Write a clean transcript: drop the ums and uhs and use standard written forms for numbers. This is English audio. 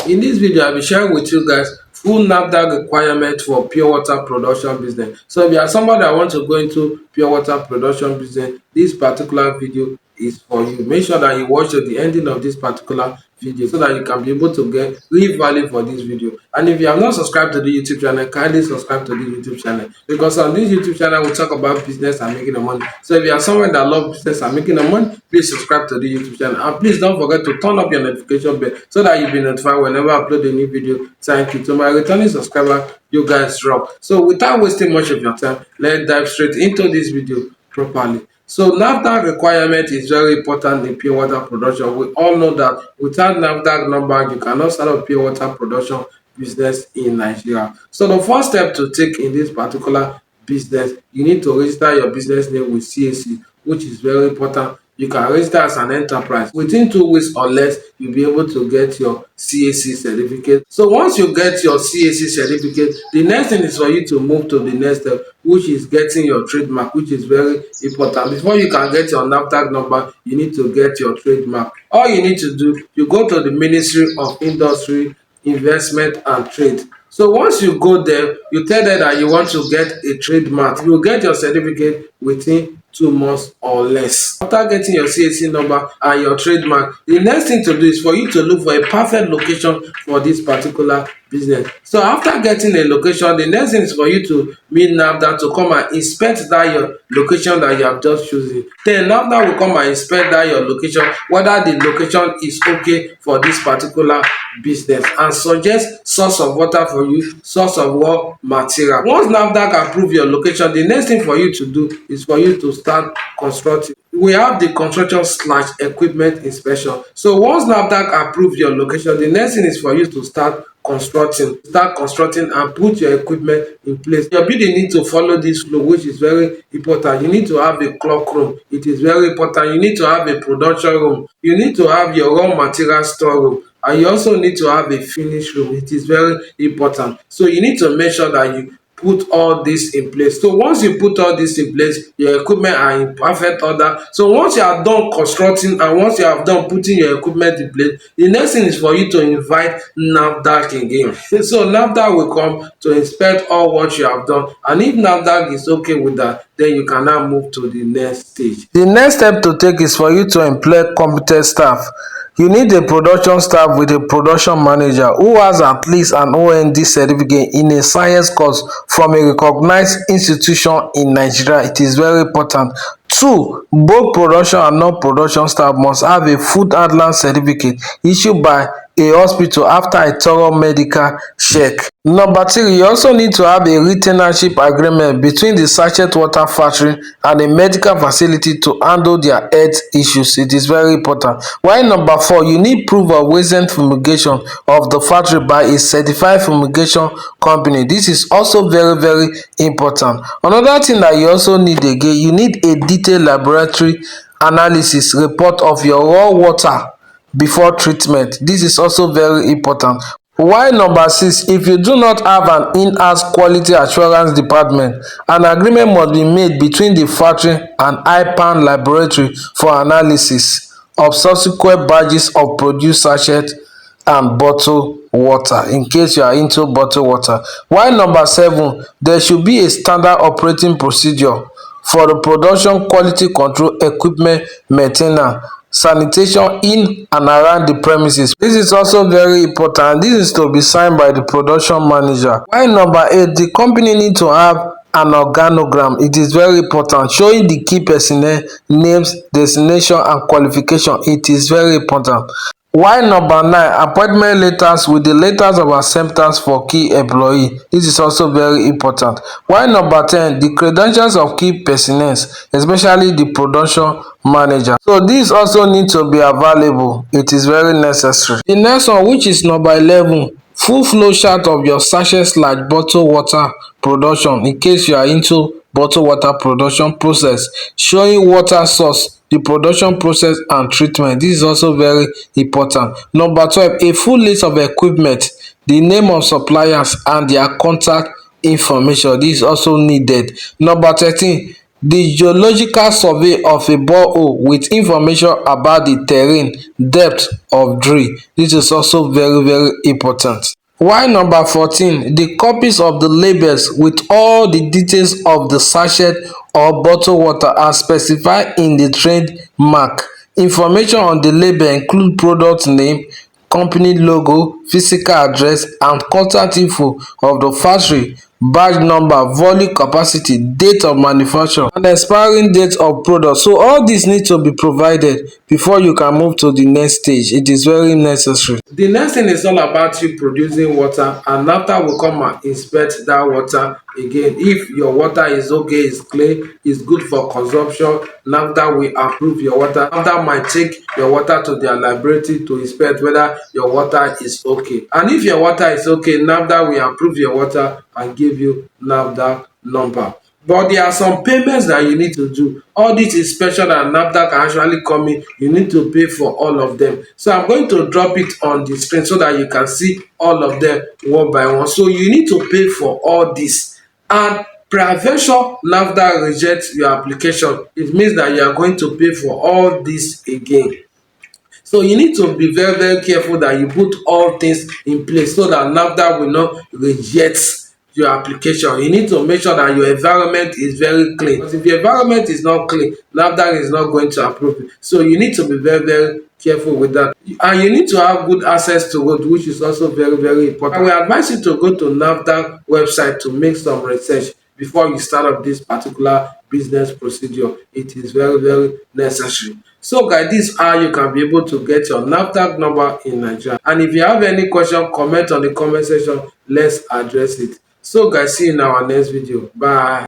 In this video, I'll be sharing with you guys full NAFDAC requirement for pure water production business. So if you are somebody that wants to go into pure water production business, this particular video is for you. Make sure that you watch to the ending of this particular video so that you can be able to get real value for this video. And if you have not subscribed to the YouTube channel, kindly subscribe to the YouTube channel, because on this YouTube channel we talk about business and making the money. So if you are someone that loves business and making the money, please subscribe to the YouTube channel, and please don't forget to turn up your notification bell so that you'll be notified whenever I upload a new video. Thank you. To my returning subscriber, you guys rock. So without wasting much of your time, let's dive straight into this video properly. So NAFDAC requirement is very important in pure water production. We all know that without NAFDAC number, you cannot start up pure water production business in Nigeria. So the first step to take in this particular business, you need to register your business name with CAC, which is very important. You can register as an enterprise. Within 2 weeks or less, you'll be able to get your CAC certificate. So once you get your CAC certificate, the next thing is for you to move to the next step, which is getting your trademark, which is very important. Before you can get your NAFDAC number, you need to get your trademark. All you need to do, you go to the Ministry of Industry, Investment and Trade. So once you go there, you tell them that you want to get a trademark. You will get your certificate within 2 months or less. After getting your CAC number and your trademark, the next thing to do is for you to look for a perfect location for this particular business. So after getting a location, the next thing is for you to meet NAFDAC to come and inspect that your location that you have just chosen. Then NAFDAC will come and inspect that your location, whether the location is okay for this particular business, and suggest source of water for you, source of raw material. Once NAFDAC approve your location, the next thing for you to do is for you to start constructing. We have the construction/equipment inspection. So once NAFDAC approve your location, the next thing is for you to start constructing and put your equipment in place. Your building need to follow this flow, which is very important. You need to have a clock room. It is very important. You need to have a production room. You need to have your raw material store room, and you also need to have a finish room. It is very important. So you need to make sure that you put all this in place. So once you put all this in place, your equipment are in perfect order. So once you are done constructing and once you have done putting your equipment in place, the next thing is for you to invite NAFDAC again. So NAFDAC will come to inspect all what you have done, and if NAFDAC is okay with that, then you can now move to the next stage. The next step to take is for you to employ competent staff. You need a production staff with a production manager who has at least an OND certificate in a science course from a recognized institution in Nigeria. It is very important. 2, both production and non-production staff must have a food handler certificate issued by a hospital after a thorough medical check. Number 3, you also need to have a retainership agreement between the sachet water factory and a medical facility to handle their health issues. It is very important. While number 4, you need proof of recent fumigation of the factory by a certified fumigation company. This is also very important. Another thing that you also need again, you need a detailed laboratory analysis report of your raw water before treatment. This is also very important. While number 6, if you do not have an in-house quality assurance department, an agreement must be made between the factory and IPAN laboratory for analysis of subsequent batches of produced sachet and bottled water, in case you are into bottled water. While number 7, there should be a standard operating procedure for the production, quality control, equipment maintenance, sanitation in and around the premises. This is also very important. This is to be signed by the production manager. While number 8, the company need to have an organogram. It is very important, showing the key personnel names, designation and qualification. It is very important. While number 9, appointment letters with the letters of acceptance for key employee. This is also very important. While number 10, the credentials of key personnel, especially the production manager. So these also need to be available. It is very necessary. The next one, which is number 11, full flow chart of your sachet/bottled water production, in case you are into bottled water production process, showing water source, the production process and treatment. This is also very important. Number 12, a full list of equipment, the name of suppliers and their contact information. This is also needed. Number 13, the geological survey of a borehole with information about the terrain, depth of drill. This is also very important. While number 14, the copies of the labels with all the details of the sachet or bottled water are specified in the trademark. Information on the label include product name, company logo, physical address and contact info of the factory, batch number, volume capacity, date of manufacture and expiring date of product. So all this need to be provided before you can move to the next stage. It is very necessary. The next thing is all about you producing water, and NAFDAC will come and inspect that water again. If your water is okay, is clean, is good for consumption, NAFDAC will approve your water. NAFDAC might take your water to their laboratory to inspect whether your water is okay. And if your water is okay, NAFDAC will approve your water and give you NAFDAC number. But there are some payments that you need to do. All this inspection and NAFDAC are actually coming, you need to pay for all of them. So I'm going to drop it on the screen so that you can see all of them one by one. So you need to pay for all this. And prevention NAFDAC rejects your application. It means that you are going to pay for all this again. So you need to be very careful that you put all things in place so that NAFDAC will not reject your application. You need to make sure that your environment is very clean. Because if your environment is not clean, NAFDAC is not going to approve it. So you need to be very careful with that. And you need to have good access to road, which is also very important. I will advise you to go to NAFDAC website to make some research before you start up this particular business procedure. It is very necessary. So guys, this is how you can be able to get your NAFDAC number in Nigeria. And if you have any question, comment on the comment section. Let's address it. So guys, see you in our next video. Bye.